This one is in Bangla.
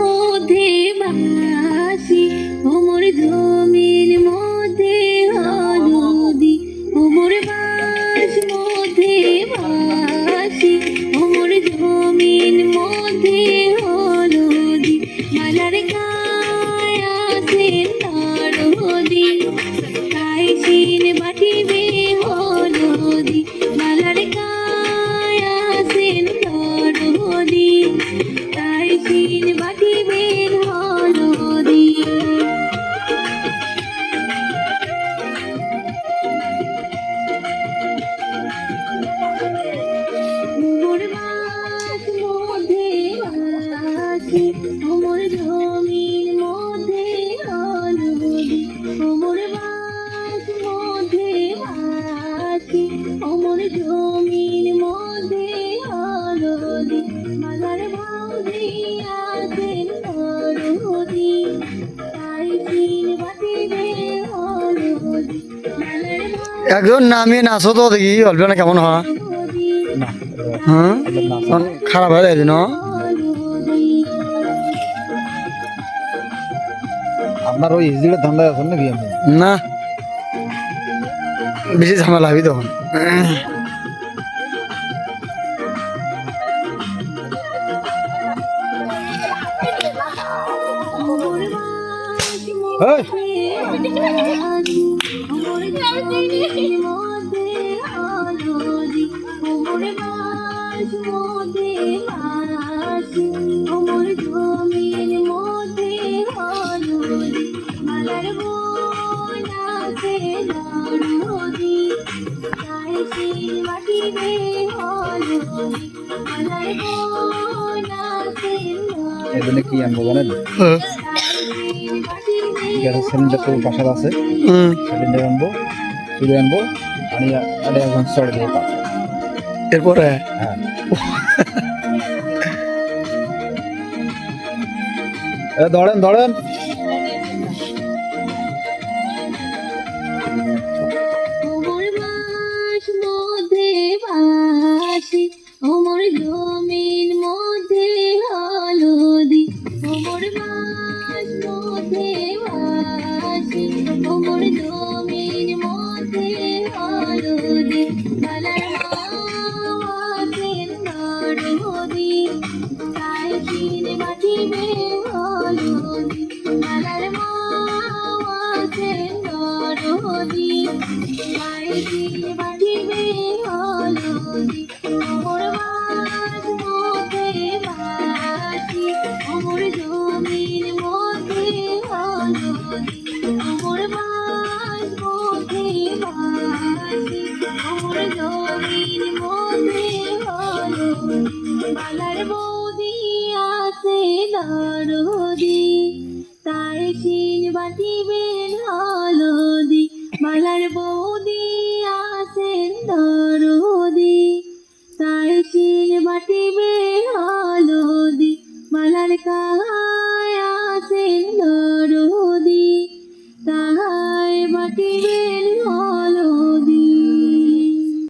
মধ্যে বাসি ওমর জমির মধ্যে হলদি ওমর বাস মধ্যে বাসি ওমর জমির মধ্যে হলদি মালার গায় আছে নরহদি তাই সিন বাটিবে হলদি মালার গায় আছে নরহদি তাই সিন বাটিবে হলদি ওমর বাস মধ্যে বাসি ওমর জমির মধ্যে হলদি ওমর বাস মধ্যে বাসি ওমর জমির মধ্যে হলদি মালার ভাউজি আছেন হলদি তাই সিন বাটিবে হলদি মালার একজন নামিয়ে নাচো তো দেখি অল্প না কেমন হয় হ্যাঁ খারাপ হয়ে যায় না আপনার ওই ইজির ধান্দা আছেন নাকি আমি না বেশি ঝামেলা হবি তখন এই এখানে কি আনবো জানেন গ্যাসের সিলিন্ডার তো বাসার আছে সিলিন্ডার আনবো চুলে আনবো আনি এখন চড়ে দিয়ে পাবো এরপরে হ্যাঁ ধরেন ধরেন ওমর বাস মধ্যে বাসি ওমর জমির মধ্যে হলদি ওমর বাস মধ্যে বাসি ওমর জমির মধ্যে হলদি মালার আছেন নরহদি তাই সিন বাটিবে হলদি মালার আছেন নরহদি তাই সিন বাটিবে হলদি ওমর বাস মধ্যে বাসি ওমর জমির মধ্যে হলদি ওমর বাস মধ্যে বাসি ওমর জমির মধ্যে হলদি মালার বৌদি আছে